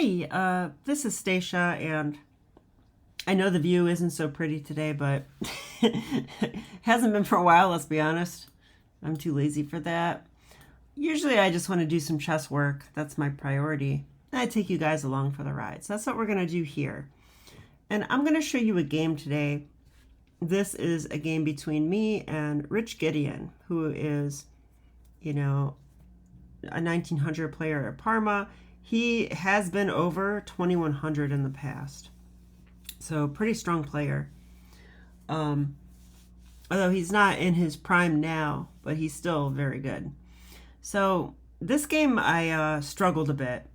Hi, this is Stacia, and I know the view isn't so pretty today, but hasn't been for a while, let's be honest. I'm too lazy for that. Usually I just want to do some chess work. That's my priority. I take you guys along for the ride. So that's what we're going to do here. And I'm going to show you a game today. This is a game between me and Rich Gideon, who is, a 1900 player at Parma. He has been over 2100 in the past. So pretty strong player. Although he's not in his prime now, but he's still very good. So this game I struggled a bit.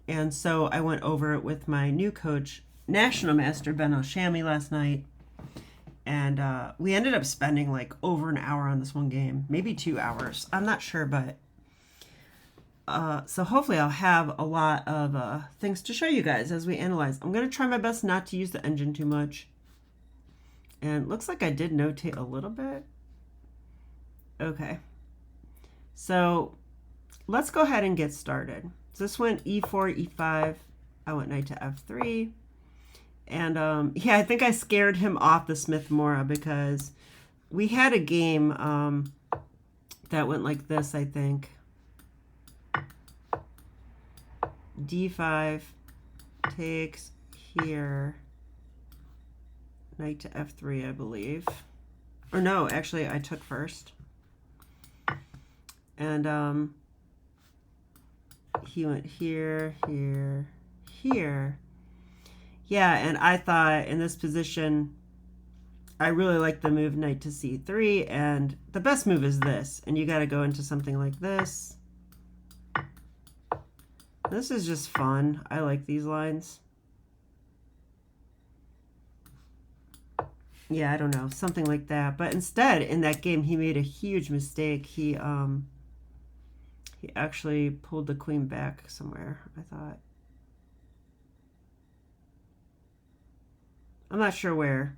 And so I went over it with my new coach, National Master Ben Shami, last night. And we ended up spending like over an hour on this one game, maybe 2 hours. I'm not sure, but so hopefully I'll have a lot of things to show you guys as we analyze. I'm going to try my best not to use the engine too much. And it looks like I did notate a little bit. Okay. So let's go ahead and get started. So this went e4, e5. I went knight to f3. And yeah, I think I scared him off the Smith Mora because we had a game that went like this, I think. D5 takes here, knight to f3, I believe. Or no, actually I took first. And he went here, here, here. Yeah, and I thought in this position, I really like the move knight to c3, and the best move is this, and you got to go into something like this. This is just fun. I like these lines. Yeah, I don't know, something like that. But instead, in that game, he made a huge mistake. He actually pulled the queen back somewhere, I thought. I'm not sure where.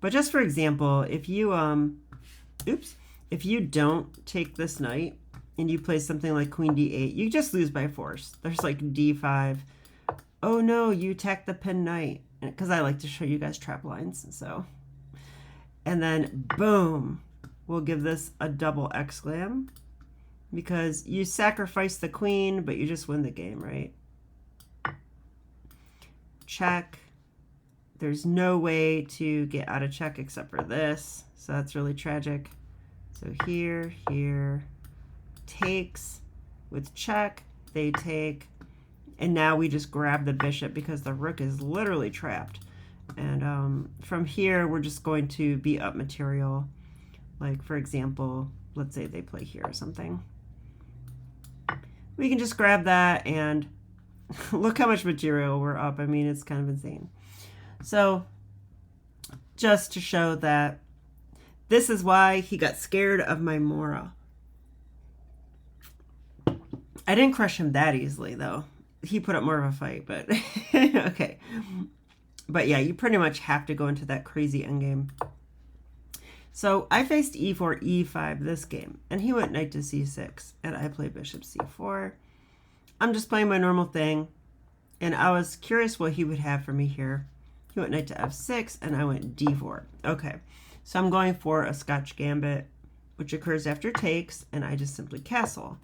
But just for example, if you if you don't take this knight and you play something like queen d8, you just lose by force. There's like d5. Oh no, you attack the pinned knight. Because I like to show you guys trap lines, so. And then boom, we'll give this a double exclam because you sacrifice the queen, but you just win the game, right? Check. There's no way to get out of check except for this. So that's really tragic. So here, here, takes with check, they take. And now we just grab the bishop because the rook is literally trapped. And from here, we're just going to beat up material. Like, for example, let's say they play here or something. We can just grab that and look how much material we're up. I mean, it's kind of insane. So just to show that this is why he got scared of my Mora. I didn't crush him that easily, though. He put up more of a fight, but okay. But yeah, you pretty much have to go into that crazy endgame. So I faced e4, e5 this game, and he went knight to c6, and I played bishop c4. I'm just playing my normal thing, and I was curious what he would have for me here. He went knight to f6, and I went d4. Okay, so I'm going for a Scotch gambit, which occurs after takes, and I just simply castle.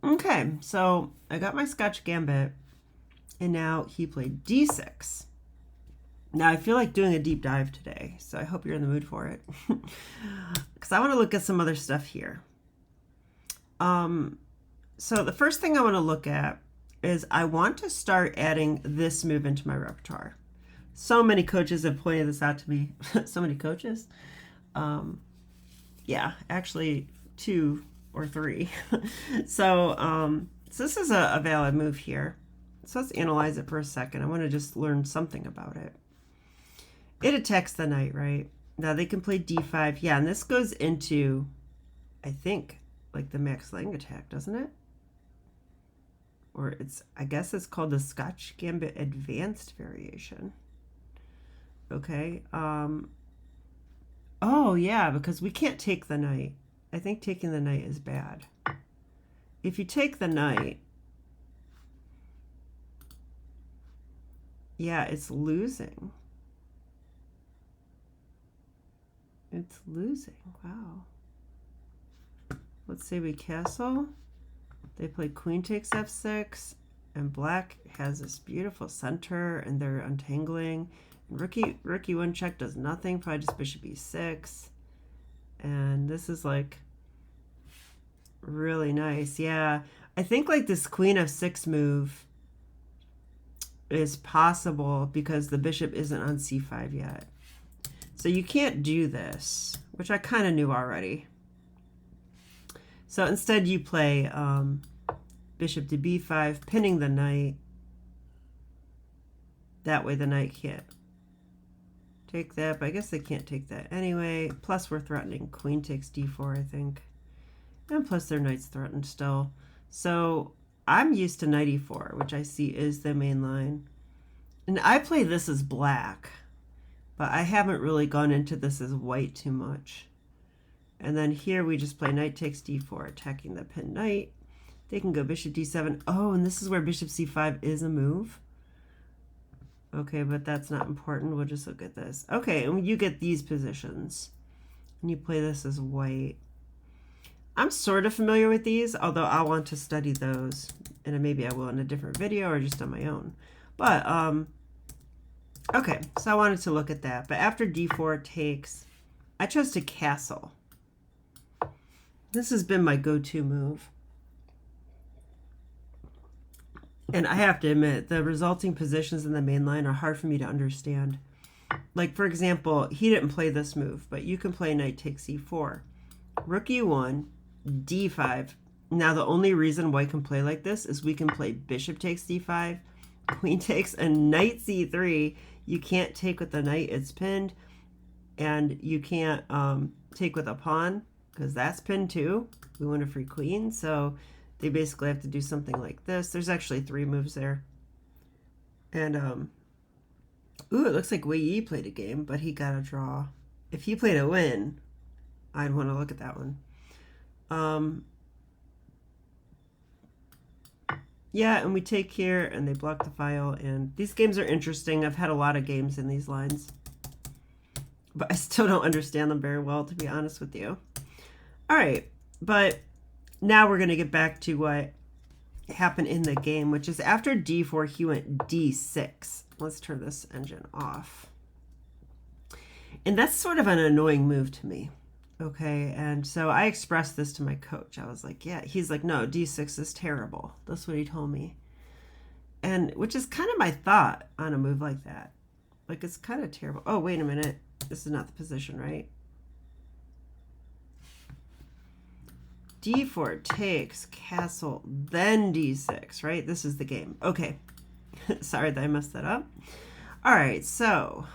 Okay, so I got my Scotch gambit, and now he played d6. Now I feel like doing a deep dive today, so I hope you're in the mood for it. Because I want to look at some other stuff here. So the first thing I want to look at is I want to start adding this move into my repertoire. So many coaches have pointed this out to me. So many coaches? Yeah, actually 2 or 3. So this is a valid move here. So let's analyze it for a second. I want to just learn something about it. It attacks the knight, right? Now they can play d5. Yeah, and this goes into, I think, like the Max Lang attack, doesn't it? Or I guess it's called the Scotch Gambit Advanced variation. Okay. Oh, yeah, because we can't take the knight. I think taking the knight is bad. If you take the knight, Yeah, it's losing. It's losing. Wow. Let's say we castle. They play queen takes f6, and black has this beautiful center, and they're untangling. And rookie one check does nothing, probably just bishop e6. And this is like really nice. Yeah, I think like this queen f6 move is possible because the bishop isn't on c5 yet. So you can't do this, which I kind of knew already. So instead you play bishop to b5, pinning the knight. That way the knight can't take that, but I guess they can't take that anyway. Plus we're threatening queen takes d4, I think. And plus their knight's threatened still. So I'm used to knight e4, which I see is the main line. And I play this as black, but I haven't really gone into this as white too much. And then here we just play knight takes d4, attacking the pinned knight. They can go bishop d7. Oh, and this is where bishop c5 is a move. Okay, but that's not important. We'll just look at this. Okay, and you get these positions. And you play this as white. I'm sort of familiar with these, although I want to study those. And maybe I will in a different video or just on my own. But, okay, so I wanted to look at that. But after d4 takes, I chose to castle. This has been my go-to move. And I have to admit, the resulting positions in the main line are hard for me to understand. Like, for example, he didn't play this move, but you can play knight takes e4. Rook e1, d5. Now, the only reason white can play like this is we can play bishop takes d5, queen takes, and knight c3. You can't take with the knight, it's pinned. And you can't take with a pawn, because that's pinned too. We want a free queen, so they basically have to do something like this. There's actually 3 moves there. And, ooh, it looks like Wei Yi played a game, but he got a draw. If he played a win, I'd want to look at that one. Yeah, and we take here, and they block the file, and these games are interesting. I've had a lot of games in these lines, but I still don't understand them very well, to be honest with you. All right, but now we're going to get back to what happened in the game, which is after d4, he went d6. Let's turn this engine off. And that's sort of an annoying move to me. Okay, and so I expressed this to my coach. I was like, yeah, he's like, no, d6 is terrible. That's what he told me. And which is kind of my thought on a move like that. Like, it's kind of terrible. Oh, wait a minute. This is not the position, right? d4 takes, castle, then d6, right? This is the game. Okay. Sorry that I messed that up. All right, so,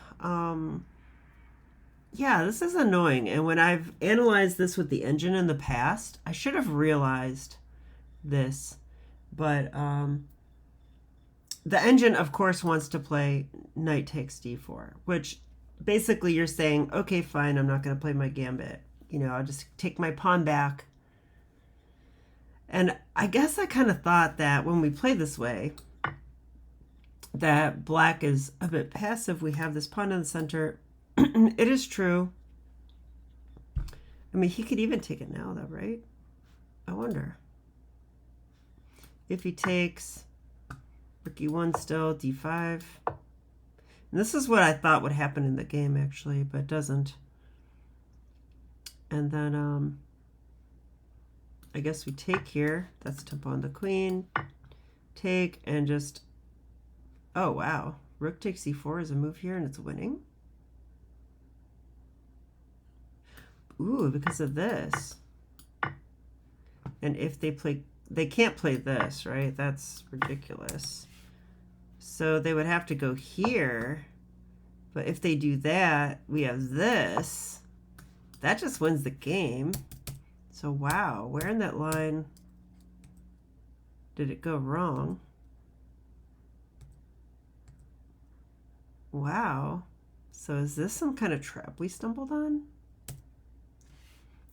yeah, this is annoying. And when I've analyzed this with the engine in the past, I should have realized this. But the engine, of course, wants to play knight takes d4, which basically you're saying, okay, fine, I'm not going to play my gambit. You know, I'll just take my pawn back. And I guess I kind of thought that when we play this way, that black is a bit passive. We have this pawn in the center. It is true. I mean, he could even take it now, though, right? I wonder. If he takes rook e1 still, d5. And this is what I thought would happen in the game, actually, but it doesn't. And then, I guess we take here. That's tempo on the queen. Take and just... Oh, wow. Rook takes e4 is a move here, and it's winning. Ooh, because of this. And if they play... They can't play this, right? That's ridiculous. So they would have to go here. But if they do that, we have this. That just wins the game. So, wow. Where in that line did it go wrong? Wow. So is this some kind of trap we stumbled on?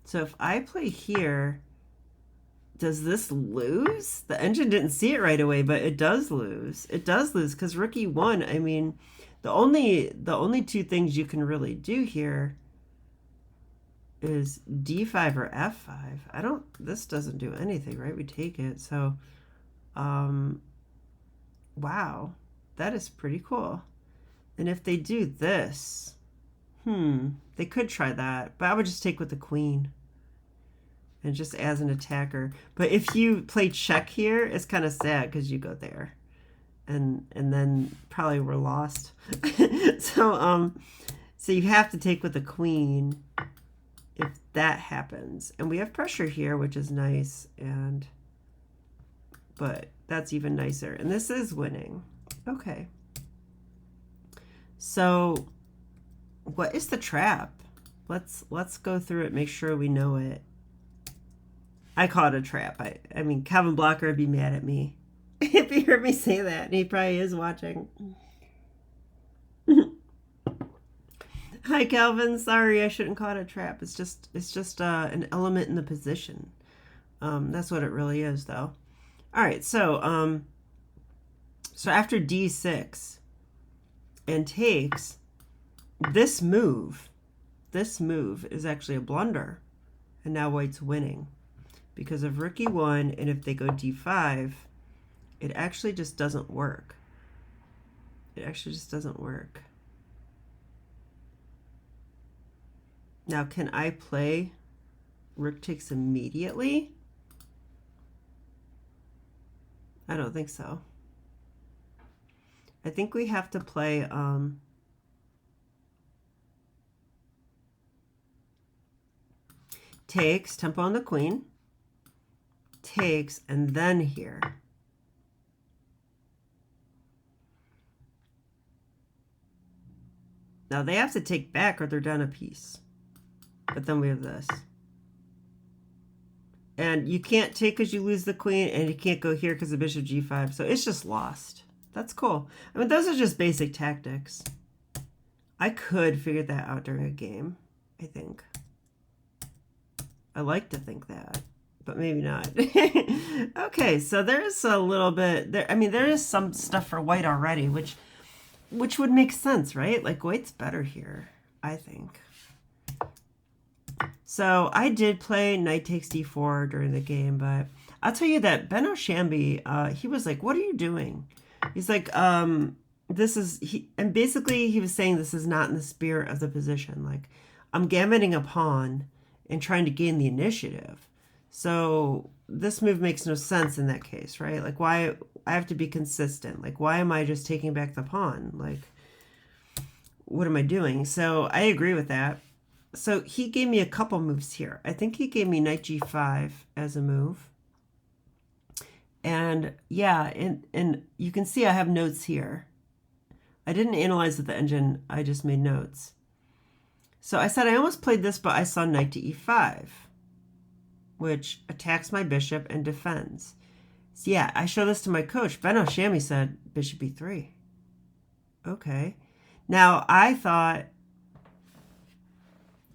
So if I play here, Does this lose? The engine didn't see it right away, but it does lose. It does lose because Rook E1, I mean, the only two things you can really do here is D5 or F5. This doesn't do anything, right? We take it. So, wow, that is pretty cool. And if they do this, they could try that, but I would just take with the queen. And just as an attacker. But if you play check here, it's kind of sad because you go there. And then probably we're lost. So you have to take with the queen if that happens. And we have pressure here, which is nice. But that's even nicer. And this is winning. Okay. So what is the trap? Let's go through it, make sure we know it. I call it a trap. I mean, Kevin Blocker would be mad at me if he heard me say that, and he probably is watching. Hi, Calvin. Sorry, I shouldn't call it a trap. It's just an element in the position. That's what it really is, though. All right, so after D6 and takes, this move is actually a blunder, and now White's winning. Because of Rook E1, and if they go D5, it actually just doesn't work. It actually just doesn't work. Now, can I play Rook takes immediately? I don't think so. I think we have to play takes, tempo on the queen. Takes, and then here. Now they have to take back or they're down a piece. But then we have this. And you can't take because you lose the queen, and you can't go here because of bishop G5. So it's just lost. That's cool. I mean, those are just basic tactics. I could figure that out during a game, I think. I like to think that. But maybe not. Okay, so there's a little bit there. I mean, there is some stuff for White already, which would make sense, right? Like White's better here, I think. So I did play knight takes d4 during the game, but I'll tell you that Ben O'Shamby, he was like, "What are you doing?" He's like, "This is," and basically he was saying this is not in the spirit of the position. Like, I'm gambiting a pawn and trying to gain the initiative. So this move makes no sense in that case, right? Like, why I have to be consistent? Like, why am I just taking back the pawn? Like, what am I doing? So I agree with that. So he gave me a couple moves here. I think he gave me knight g5 as a move. And yeah, and you can see I have notes here. I didn't analyze with the engine. I just made notes. So I said I almost played this, but I saw knight to e5. Which attacks my bishop and defends. So yeah, I showed this to my coach. Ben O'Shammy said, bishop e3. Okay. Now, I thought,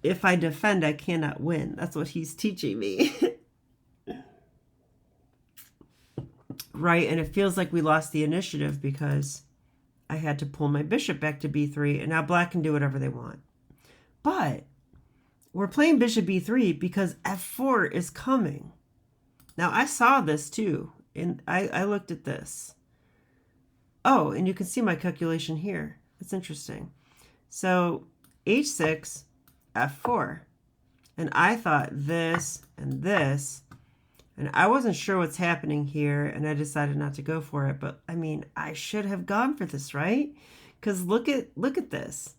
if I defend, I cannot win. That's what he's teaching me. Right, and it feels like we lost the initiative because I had to pull my bishop back to b3, and now black can do whatever they want. But we're playing bishop b3 because f4 is coming. Now, I saw this too, and I looked at this. Oh, and you can see my calculation here. It's interesting. So h6, f4. And I thought this and this, and I wasn't sure what's happening here, and I decided not to go for it. But, I mean, I should have gone for this, right? Because look at this.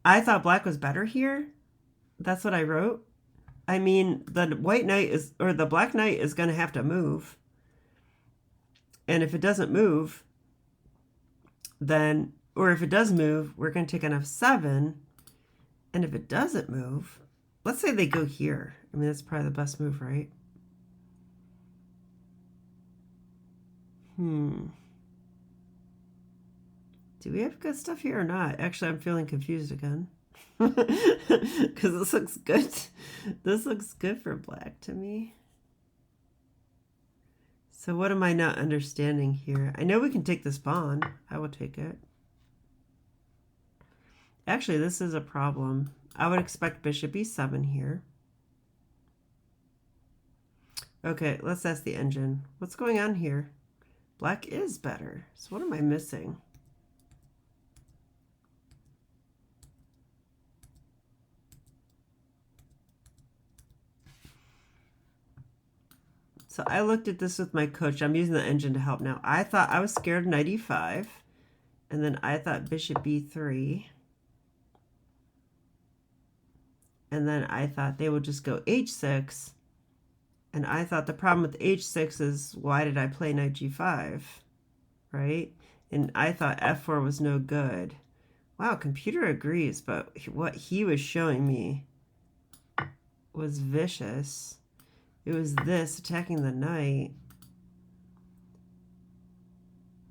I thought black was better here. That's what I wrote. I mean, the white knight is, or the black knight is going to have to move. And if it doesn't move, then, or if it does move, we're going to take an f7. And if it doesn't move, let's say they go here. I mean, that's probably the best move, right? Do we have good stuff here or not? Actually, I'm feeling confused again. Because this looks good. This looks good for black to me. So what am I not understanding here? I know we can take this pawn. I will take it. Actually, this is a problem. I would expect bishop e7 here. Okay, let's ask the engine. What's going on here? Black is better. So what am I missing? So I looked at this with my coach. I'm using the engine to help now. I thought I was scared knight e5. And then I thought bishop b3. And then I thought they would just go h6. And I thought the problem with h6 is, why did I play knight g5? Right? And I thought f4 was no good. Wow, computer agrees, but what he was showing me was vicious. It was this, attacking the knight.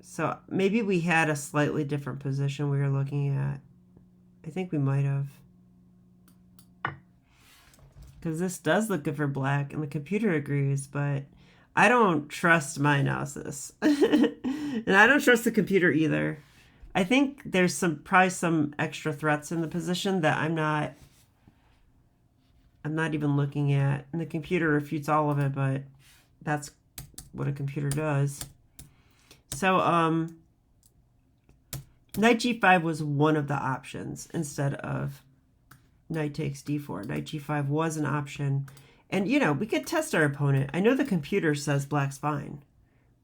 So maybe we had a slightly different position we were looking at. I think we might have. Because this does look good for black, and the computer agrees, but I don't trust my analysis. And I don't trust the computer either. I think there's probably some extra threats in the position that I'm not even looking at. And the computer refutes all of it, but that's what a computer does. So knight g5 was one of the options instead of knight takes d4. Knight g5 was an option. And, you know, we could test our opponent. I know the computer says black's fine,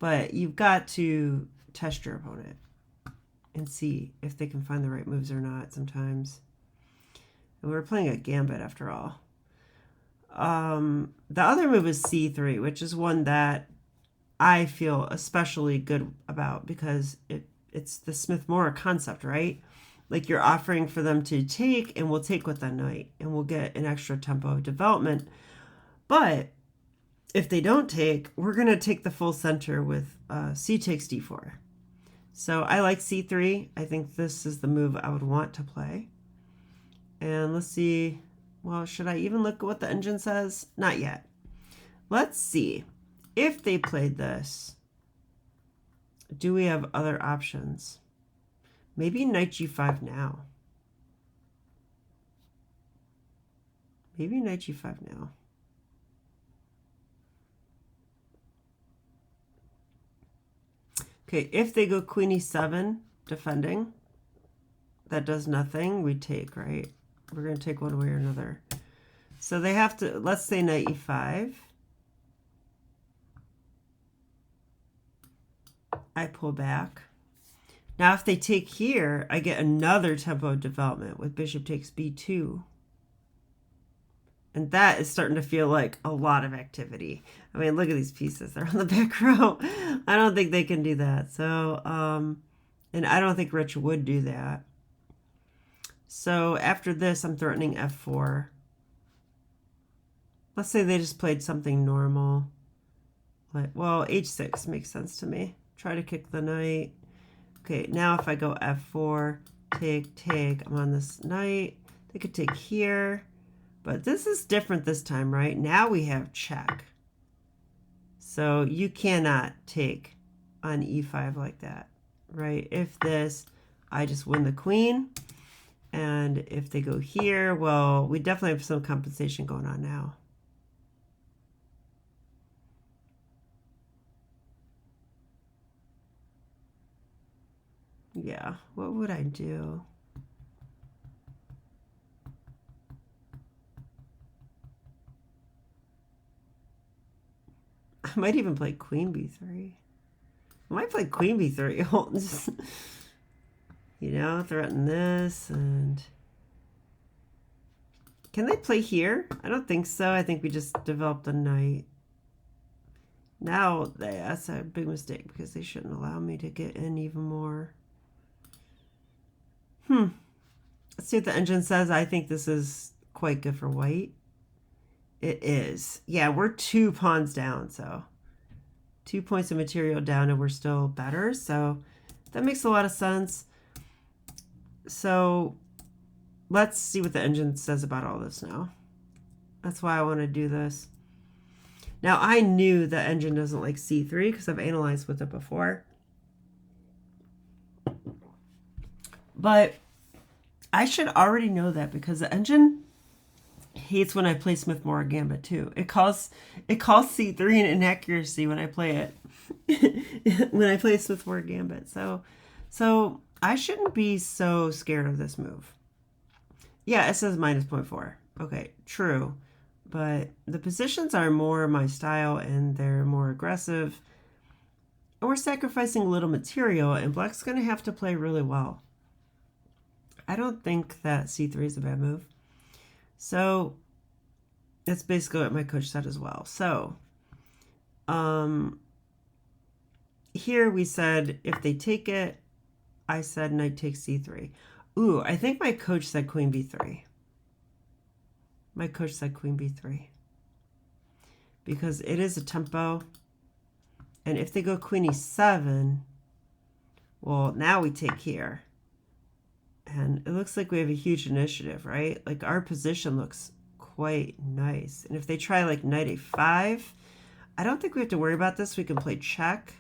but you've got to test your opponent and see if they can find the right moves or not sometimes. And we're playing a gambit after all. The other move is c3, which is one that I feel especially good about because it's the Smith-Morra concept, right? Like you're offering for them to take, and we'll take with the knight, and we'll get an extra tempo of development. But if they don't take, we're going to take the full center with c takes d4. So I like c3. I think this is the move I would want to play. And let's see. Well, should I even look at what the engine says? Not yet. Let's see. If they played this, do we have other options? Maybe knight g5 now. Maybe knight g5 now. Okay, if they go queen e7, defending, that does nothing. We take, right? We're going to take one way or another. So they have to, let's say knight e5. I pull back. Now if they take here, I get another tempo of development with bishop takes b2. And that is starting to feel like a lot of activity. I mean, look at these pieces. They're on the back row. I don't think they can do that. So, and I don't think Rich would do that. So after this, I'm threatening f4. Let's say they just played something normal. Like, well, h6 makes sense to me. Try to kick the knight. Okay, now if I go f4, take, I'm on this knight. They could take here. But this is different this time, right? Now we have check. So you cannot take on e5 like that, right? If this, I just win the queen. And if they go here, well, we definitely have some compensation going on now. Yeah, what would I do? I might even play queen b3. I might play queen b3. You know, threaten this, and can they play here? I don't think so. I think we just developed a knight. Now that's a big mistake because they shouldn't allow me to get in even more. Let's see what the engine says. I think this is quite good for white. It is. Yeah, we're 2 pawns down, so 2 points of material down, and we're still better. So that makes a lot of sense. So let's see what the engine says about all this now. That's why I want to do this. Now, I knew the engine doesn't like c3 because I've analyzed with it before. But I should already know that because the engine hates when I play Smith-Morra Gambit too. It calls c3 an inaccuracy when I play it. When I play Smith-Morra Gambit. So I shouldn't be so scared of this move. Yeah, it says minus 0.4. Okay, true. But the positions are more my style and they're more aggressive. And we're sacrificing a little material and black's going to have to play really well. I don't think that c3 is a bad move. So that's basically what my coach said as well. So here we said if they take it, I said knight takes c3. Ooh, I think my coach said queen b3. My coach said queen b3. Because it is a tempo. And if they go queen e7, well, now we take here. And it looks like we have a huge initiative, right? Like our position looks quite nice. And if they try like knight a5, I don't think we have to worry about this. We can play check.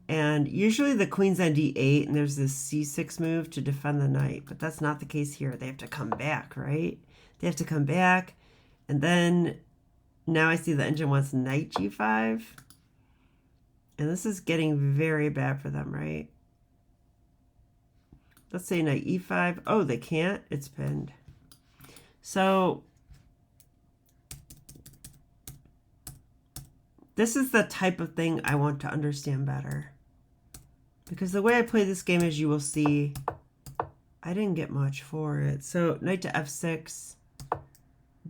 And usually the queen's on d8 and there's this c6 move to defend the knight. But that's not the case here. They have to come back, right? They have to come back. And then now I see the engine wants knight g5. And this is getting very bad for them, right? Let's say knight e5. Oh, they can't. It's pinned. So this is the type of thing I want to understand better. Because the way I play this game, as you will see, I didn't get much for it. So knight to f6,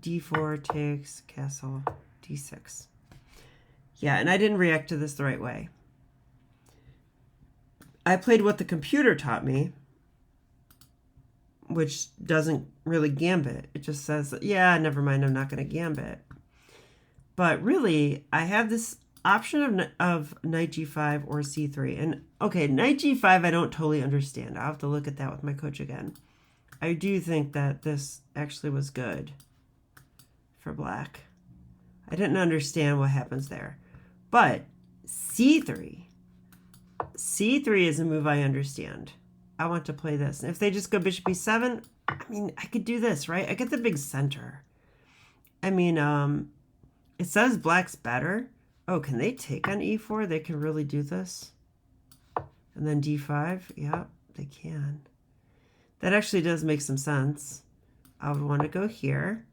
d4 takes, castle, d6. Yeah, and I didn't react to this the right way. I played what the computer taught me, which doesn't really gambit. It just says, yeah, never mind, I'm not going to gambit. But really, I have this option of knight g5 or c3. And okay, knight g5 I don't totally understand. I'll have to look at that with my coach again. I do think that this actually was good for black. I didn't understand what happens there. But c3 is a move I understand. I want to play this. And if they just go bishop e7, I mean, I could do this, right? I get the big center. I mean, it says black's better. Oh, can they take on e4? They can really do this. And then d5. Yeah, they can. That actually does make some sense. I would want to go here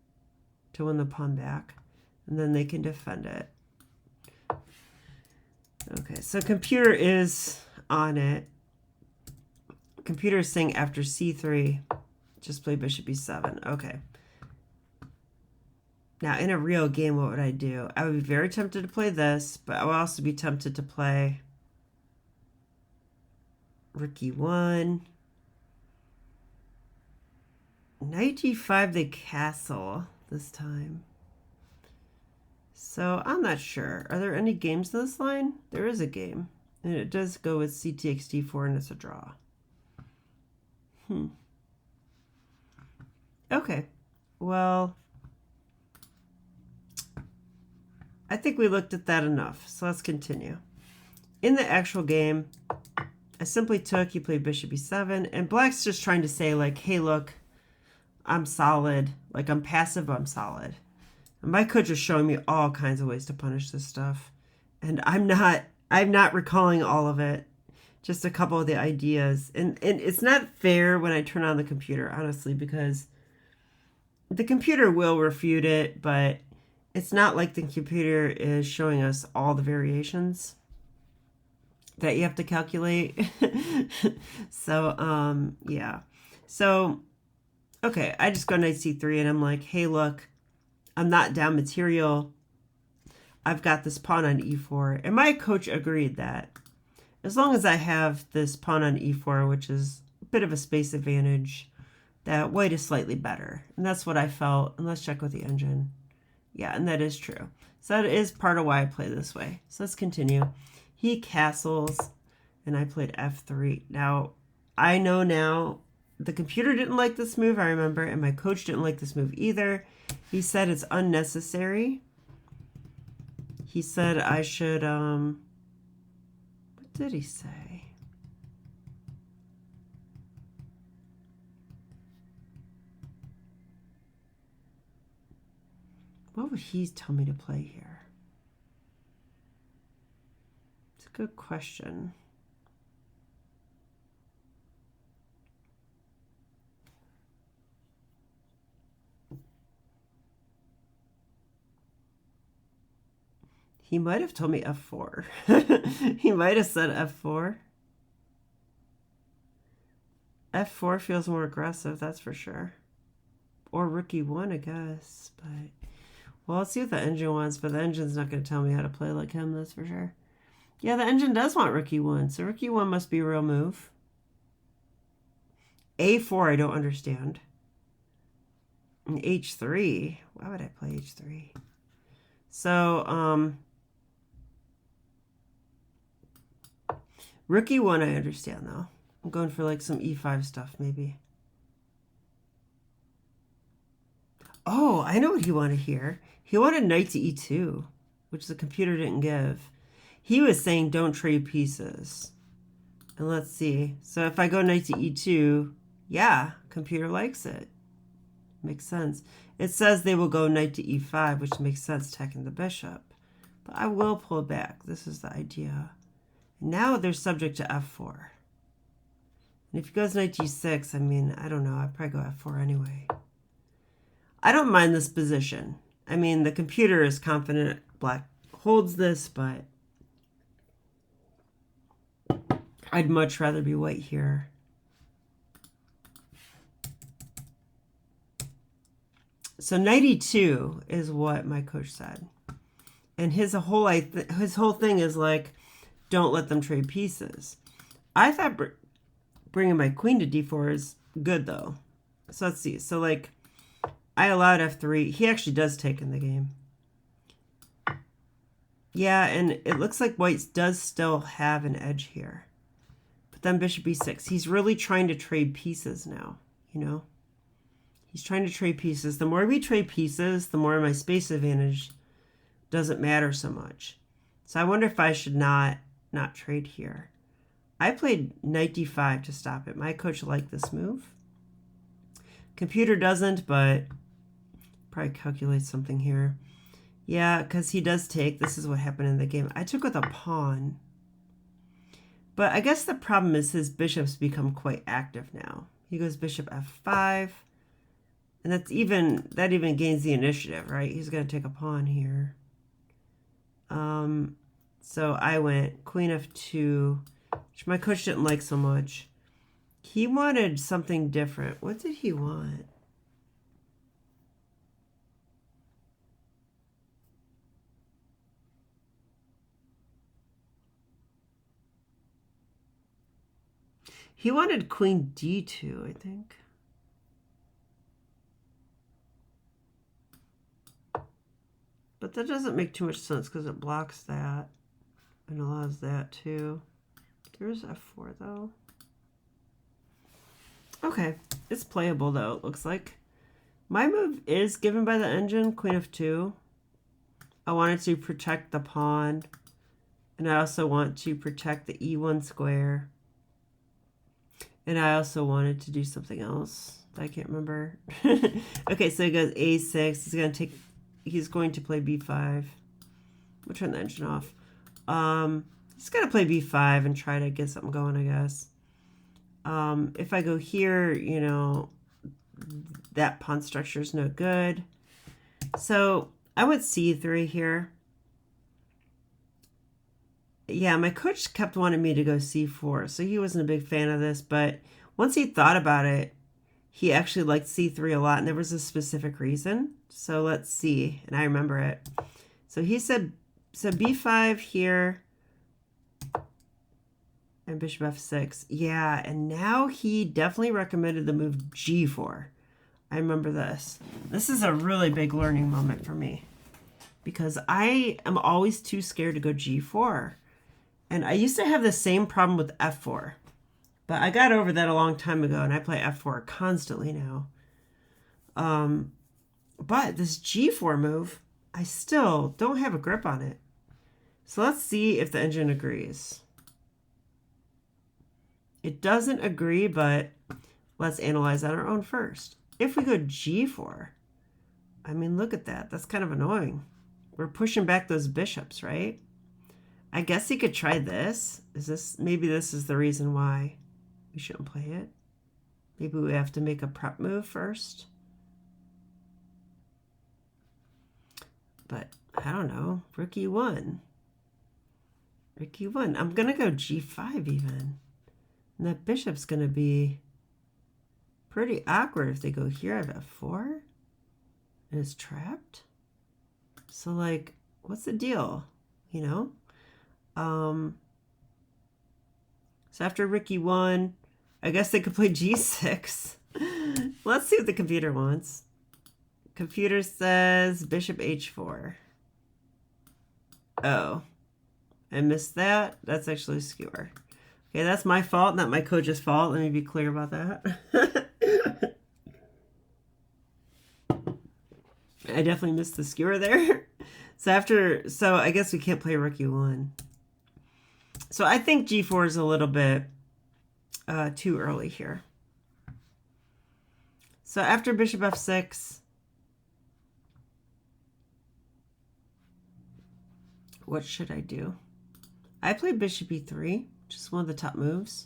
to win the pawn back. And then they can defend it. Okay, so computer is on it. Computer is saying after c3, just play bishop e7. Okay. Now, in a real game, what would I do? I would be very tempted to play this, but I would also be tempted to play rook e1. Knight g5, they castle this time. So, I'm not sure. Are there any games in this line? There is a game. And it does go with c takes d4, and it's a draw. Okay. Well, I think we looked at that enough. So let's continue. In the actual game, I simply took, you played bishop e7, and black's just trying to say like, hey, look, I'm solid. Like I'm passive, but I'm solid. And my coach is showing me all kinds of ways to punish this stuff. And I'm not recalling all of it. Just a couple of the ideas. And it's not fair when I turn on the computer, honestly, because the computer will refute it, but it's not like the computer is showing us all the variations that you have to calculate. So, yeah. So, okay, I just go knight c3 and I'm like, hey, look, I'm not down material. I've got this pawn on e4. And my coach agreed that as long as I have this pawn on e4, which is a bit of a space advantage, that white is slightly better. And that's what I felt. And let's check with the engine. Yeah, and that is true. So that is part of why I play this way. So let's continue. He castles, and I played f3. Now, I know now the computer didn't like this move, I remember, and my coach didn't like this move either. He said it's unnecessary. He said I should, what did he say? What would he tell me to play here? It's a good question. He might have told me f4. He might have said f4. f4 feels more aggressive, that's for sure. Or rook e1, I guess. But, well, let's see what the engine wants. But the engine's not going to tell me how to play like him, that's for sure. Yeah, the engine does want rook e1. So rook e1 must be a real move. a4 I don't understand. And h3. Why would I play h3? So, rook e1 I understand, though. I'm going for like some e5 stuff, maybe. Oh, I know what he wanted here. He wanted knight to e2, which the computer didn't give. He was saying don't trade pieces. And let's see. So if I go knight to e2, yeah, computer likes it. Makes sense. It says they will go knight to e5, which makes sense, attacking the bishop. But I will pull back. This is the idea. Now they're subject to f4. And if he goes knight g6, I mean, I don't know. I'd probably go f4 anyway. I don't mind this position. I mean, the computer is confident black holds this, but I'd much rather be white here. So knight e2 is what my coach said. And his whole thing is like, don't let them trade pieces. I thought bringing my queen to d4 is good, though. So let's see. So, like, I allowed f3. He actually does take in the game. Yeah, and it looks like white does still have an edge here. But then bishop e6. He's really trying to trade pieces now, you know? He's trying to trade pieces. The more we trade pieces, the more my space advantage doesn't matter so much. So I wonder if I should not trade here. I played knight d5 to stop it. My coach liked this move. Computer doesn't, but probably calculate something here. Yeah, because he does take. This is what happened in the game. I took with a pawn. But I guess the problem is his bishops become quite active now. He goes bishop f5. And that even gains the initiative, right? He's going to take a pawn here. So I went queen f2, which my coach didn't like so much. He wanted something different. What did he want? He wanted queen d2, I think. But that doesn't make too much sense because it blocks that and allows that too. There's f4 though. Okay, it's playable though, it looks like. My move is given by the engine, queen f2. I wanted to protect the pawn. And I also want to protect the e1 square. And I also wanted to do something else that I can't remember. Okay, so he goes a6. He's going to play b5. We'll turn the engine off. He's going to play b5 and try to get something going, I guess. If I go here, you know, that pawn structure is no good. So I went c3 here. Yeah, my coach kept wanting me to go c4, so he wasn't a big fan of this. But once he thought about it, he actually liked c3 a lot, and there was a specific reason. So let's see, and I remember it. So he said, so b5 here, and bishop f6. Yeah, and now he definitely recommended the move g4. I remember this. This is a really big learning moment for me, because I am always too scared to go g4. And I used to have the same problem with f4. But I got over that a long time ago, and I play f4 constantly now. But this g4 move, I still don't have a grip on it. So let's see if the engine agrees. It doesn't agree, but let's analyze on our own first. If we go G4, I mean, look at that. That's kind of annoying. We're pushing back those bishops, right? I guess he could try this. Maybe this is the reason why we shouldn't play it. Maybe we have to make a prep move first. But I don't know. Rook E1. Rook E1. I'm going to go G5 even. And that bishop's going to be pretty awkward if they go here. I have F4. And it's trapped. So, like, what's the deal? You know? So after Rook E1, I guess they could play G6. Let's see what the computer wants. Computer says bishop H4. Oh, I missed that. That's actually a skewer. Okay, that's my fault, not my coach's fault. Let me be clear about that. I definitely missed the skewer there. So I guess we can't play Rook E1. So I think G4 is a little bit too early here. So after bishop F6, what should I do? I played bishop E3, which is one of the top moves.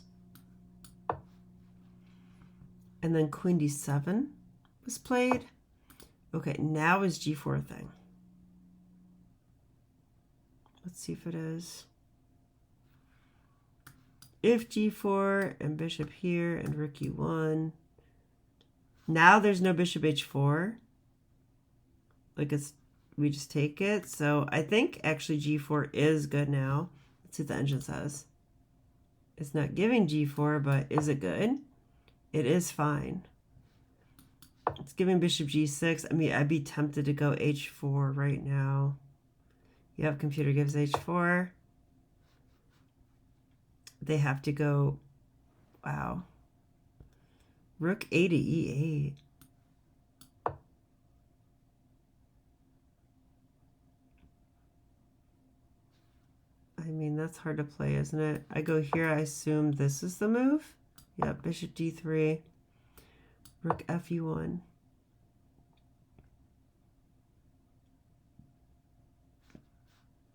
And then queen D7 was played. Okay, now is G4 thing. Let's see if it is. If G4 and bishop here and rook E1. Now there's no bishop H4. Like we just take it. So I think actually G4 is good now. Let's see what the engine says. It's not giving G4, but is it good? It is fine. It's giving bishop G6. I mean, I'd be tempted to go H4 right now. Yep, computer gives H4. They have to go, wow. Rook A to E8. I mean, that's hard to play, isn't it? I go here, I assume this is the move. Yep, bishop D3. Rook Fe1.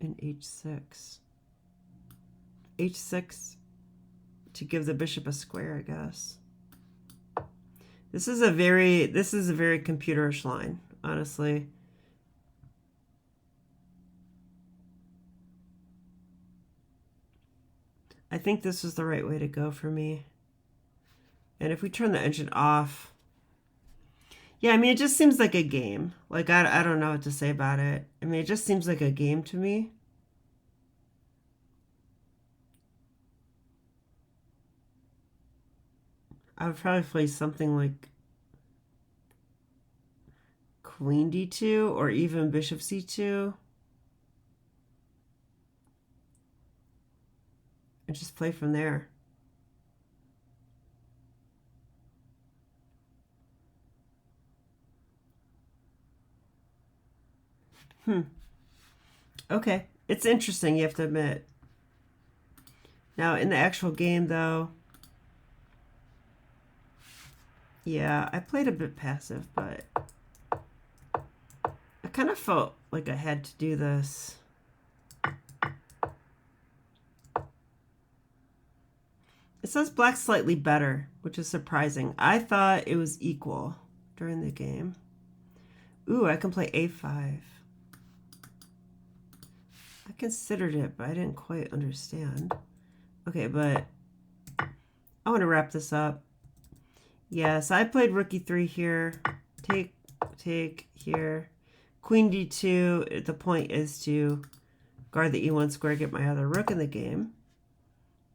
And H6. H6 to give the bishop a square, I guess. This is a very computerish line, honestly. I think this is the right way to go for me. And if we turn the engine off, yeah, I mean, it just seems like a game. Like, I don't know what to say about it. I mean, it just seems like a game to me. I would probably play something like queen D2 or even bishop C2. And just play from there. Okay, it's interesting, you have to admit. Now, in the actual game, though, yeah, I played a bit passive, but I kind of felt like I had to do this. It says black slightly better, which is surprising. I thought it was equal during the game. Ooh, I can play A5. I considered it, but I didn't quite understand. Okay, but I want to wrap this up. Yes, I played rook E3 here. Take here. Queen D2. The point is to guard the E1 square, get my other rook in the game.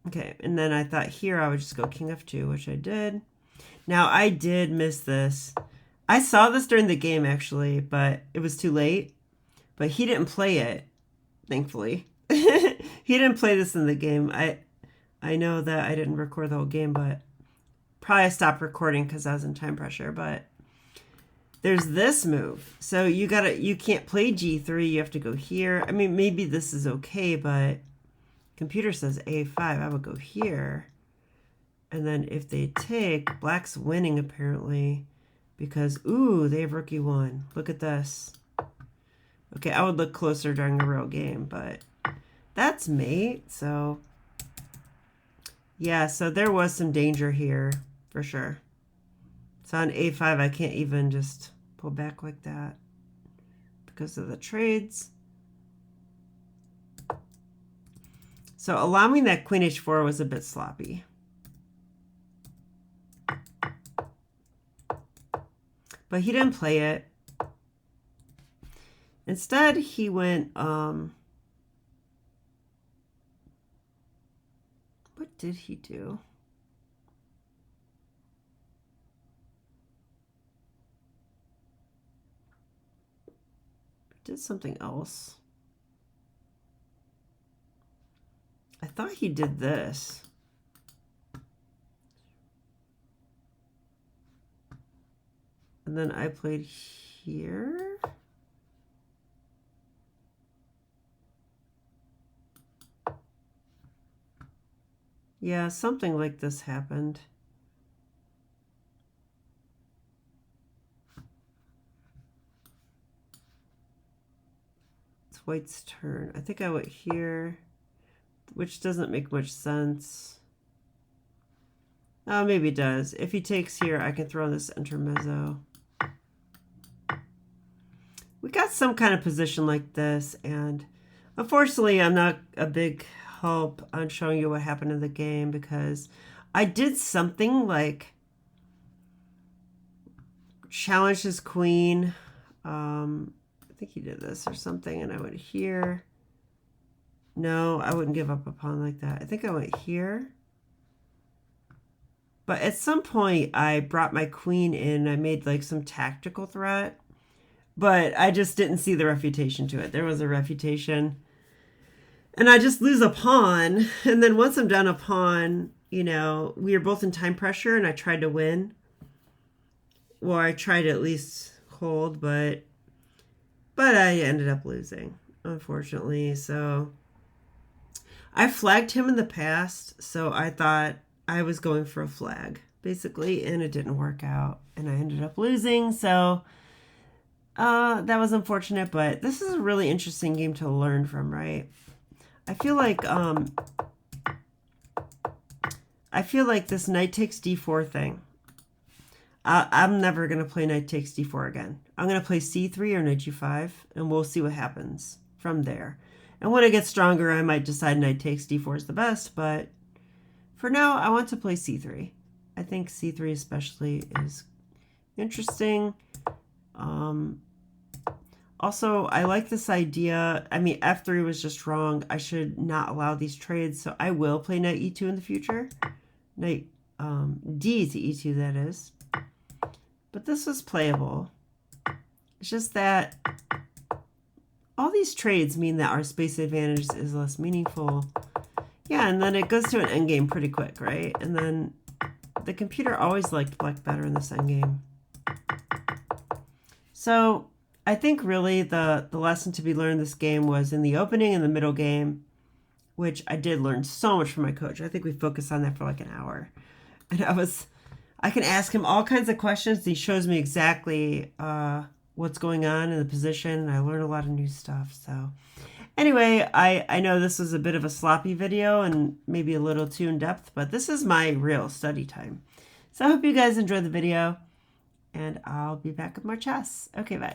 Okay, and then I thought here I would just go king F2, which I did. Now, I did miss this. I saw this during the game, actually, but it was too late. But he didn't play it, thankfully. He didn't play this in the game. I know that I didn't record the whole game, but probably I stopped recording because I was in time pressure. But there's this move. So you can't play G3. You have to go here. I mean, maybe this is okay, but computer says A5. I would go here. And then if they take, black's winning apparently because, ooh, they have rook E1. Look at this. Okay, I would look closer during a real game, but that's mate. So, yeah, so there was some danger here for sure. So on A5, I can't even just pull back like that because of the trades. So allowing that queen H4 was a bit sloppy. But he didn't play it. Instead, he went, what did he do? Did something else. I thought he did this. And then I played here. Yeah, something like this happened. It's white's turn. I think I went here, which doesn't make much sense. Oh, maybe it does. If he takes here, I can throw in this intermezzo. We got some kind of position like this, and unfortunately, I'm not a big help on showing you what happened in the game because I did something like challenge his queen. I think he did this or something, and I went here. No, I wouldn't give up a pawn like that. I think I went here. But at some point, I brought my queen in. I made like some tactical threat. But I just didn't see the refutation to it. There was a refutation. And I just lose a pawn. And then once I'm down a pawn, you know, we were both in time pressure and I tried to win. Well, I tried to at least hold, but I ended up losing, unfortunately. So I flagged him in the past. So I thought I was going for a flag, basically, and it didn't work out. And I ended up losing. So that was unfortunate, but this is a really interesting game to learn from, right? I feel like this knight takes d4 thing. I'm never going to play knight takes d4 again. I'm going to play c3 or knight g5, and we'll see what happens from there. And when it gets stronger, I might decide knight takes d4 is the best, but for now, I want to play c3. I think c3 especially is interesting. Also, I like this idea. I mean, f3 was just wrong. I should not allow these trades, so I will play knight e2 in the future. Knight d to e2, that is. But this was playable. It's just that all these trades mean that our space advantage is less meaningful. Yeah, and then it goes to an endgame pretty quick, right? And then the computer always liked black better in this endgame. So I think really the lesson to be learned this game was in the opening and the middle game, which I did learn so much from my coach. I think we focused on that for like an hour. And I can ask him all kinds of questions. He shows me exactly what's going on in the position. And I learned a lot of new stuff. So anyway, I know this was a bit of a sloppy video and maybe a little too in depth, but this is my real study time. So I hope you guys enjoyed the video, and I'll be back with more chess. Okay, bye.